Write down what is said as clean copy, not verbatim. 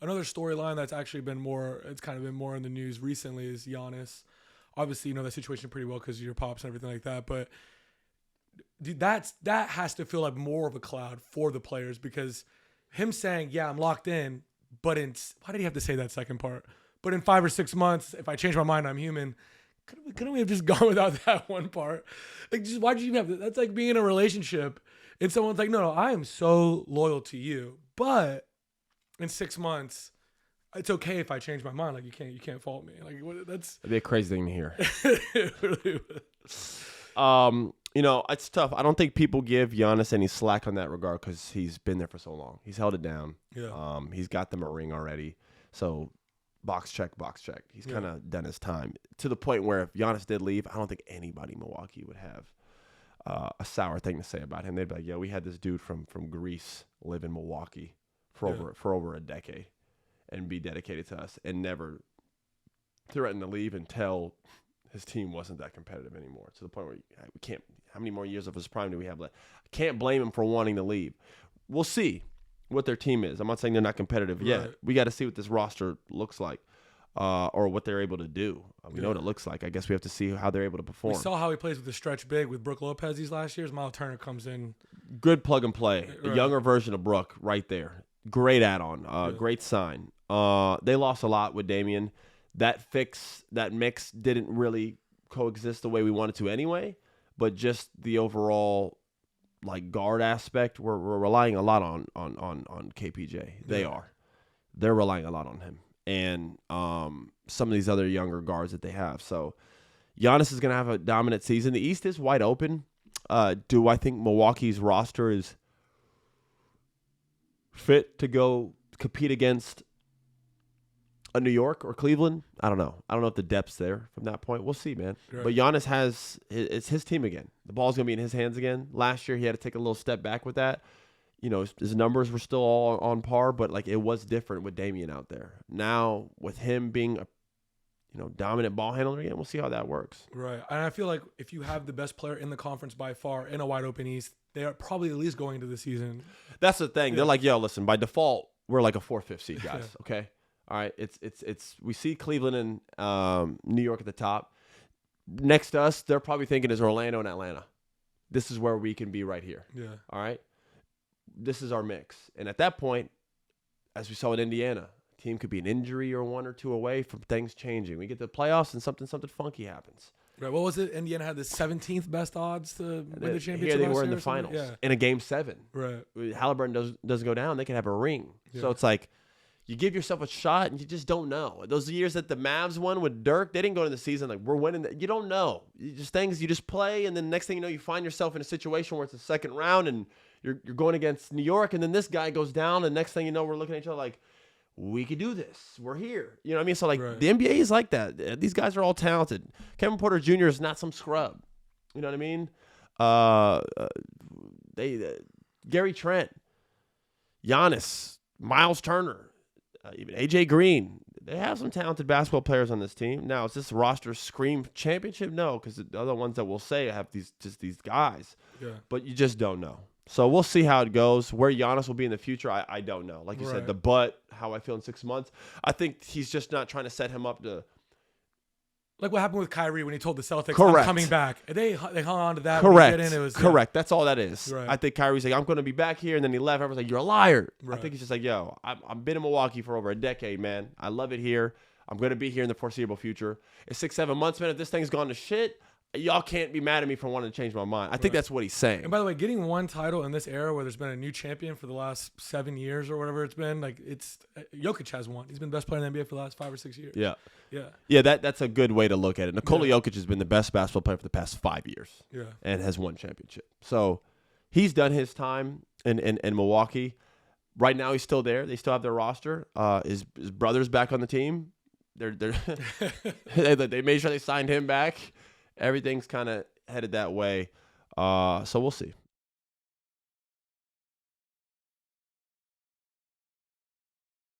Another storyline that's actually been it's kind of been more in the news recently is Giannis. Obviously, you know the situation pretty well because of your pops and everything like that. But dude, that has to feel like more of a cloud for the players because him saying, "Yeah, I'm locked in," but why did he have to say that second part? But in 5 or 6 months, if I change my mind, I'm human. Couldn't we have just gone without that one part? Like, just why'd you even have to? That's like being in a relationship and someone's like, no, I am so loyal to you, but in 6 months, it's okay if I change my mind. Like, you can't fault me. Like, that'd be a crazy thing to hear. It really would. You know, it's tough. I don't think people give Giannis any slack on that regard because he's been there for so long. He's held it down. Yeah. He's got them a ring already. So, box check. He's kind of done his time. To the point where if Giannis did leave, I don't think anybody in Milwaukee would have a sour thing to say about him. They'd be like, "Yo, we had this dude from Greece live in Milwaukee for over a decade and be dedicated to us and never threaten to leave until his team wasn't that competitive anymore." To the point where we can't. How many more years of his prime do we have left? I can't blame him for wanting to leave. We'll see what their team is. I'm not saying they're not competitive yet. We got to see what this roster looks like. Or what they're able to do. We know what it looks like. I guess we have to see how they're able to perform. We saw how he plays with the stretch big with Brook Lopez these last years. Miles Turner comes in. Good plug and play. A younger version of Brook right there. Great add-on. Great sign. They lost a lot with Damian. That mix didn't really coexist the way we wanted to anyway. But just the overall like guard aspect, we're relying a lot on KPJ. They are. They're relying a lot on him. And some of these other younger guards that they have. So Giannis is going to have a dominant season. The East is wide open. Do I think Milwaukee's roster is fit to go compete against a New York or Cleveland? I don't know. I don't know if the depth's there from that point. We'll see, man. Right. But Giannis it's his team again. The ball's going to be in his hands again. Last year, he had to take a little step back with that. You know, his numbers were still all on par, but like it was different with Damian out there. Now with him being a dominant ball handler again, we'll see how that works. Right. And I feel like if you have the best player in the conference by far in a wide open East, they are probably at least going into the season. That's the thing. Yeah. They're like, yo, listen, by default, we're like a 4th, 5th seed, guys. Okay. All right. It's we see Cleveland and New York at the top. Next to us, they're probably thinking is Orlando and Atlanta. This is where we can be right here. Yeah. All right. This is our mix. And at that point, as we saw in Indiana, a team could be an injury or 1 or 2 away from things changing. We get to the playoffs and something funky happens. Right. What was it? Indiana had the 17th best odds to win the championship. Here they were in the finals in a game 7. Right. Halliburton doesn't go down. They can have a ring. Yeah. So it's like you give yourself a shot and you just don't know. Those years that the Mavs won with Dirk, they didn't go into the season like we're winning. You don't know. You just play, and then next thing you know, you find yourself in a situation where it's the second round and you're going against New York, and then this guy goes down, and next thing you know, we're looking at each other like, we could do this. We're here. You know what I mean? So, like, The NBA is like that. These guys are all talented. Kevin Porter Jr. is not some scrub. You know what I mean? Gary Trent, Giannis, Miles Turner, even AJ Green. They have some talented basketball players on this team. Now, is this roster scream championship? No, because the other ones that we'll say have these guys. Yeah. But you just don't know. So we'll see how it goes. Where Giannis will be in the future, I don't know. Like you said, how I feel in 6 months. I think he's just not trying to set him up to. Like what happened with Kyrie when he told the Celtics, I'm coming back. They hung on to that. Correct. When he it was, Correct. That's all that is. Right. I think Kyrie's like, I'm going to be back here. And then he left. Everyone's like, you're a liar. Right. I think he's just like, yo, I've been in Milwaukee for over a decade, man. I love it here. I'm going to be here in the foreseeable future. It's 6-7 months, man. If this thing's gone to shit, y'all can't be mad at me for wanting to change my mind. I think that's what he's saying. And by the way, getting one title in this era where there's been a new champion for the last 7 years or whatever it's been, like Jokic has one. He's been the best player in the NBA for the last 5 or 6 years. Yeah. Yeah. Yeah, that's a good way to look at it. Nikola Jokic has been the best basketball player for the past 5 years. Yeah. And has won championship. So he's done his time in Milwaukee. Right now he's still there. They still have their roster. His brother's back on the team. They made sure they signed him back. Everything's kind of headed that way. So we'll see.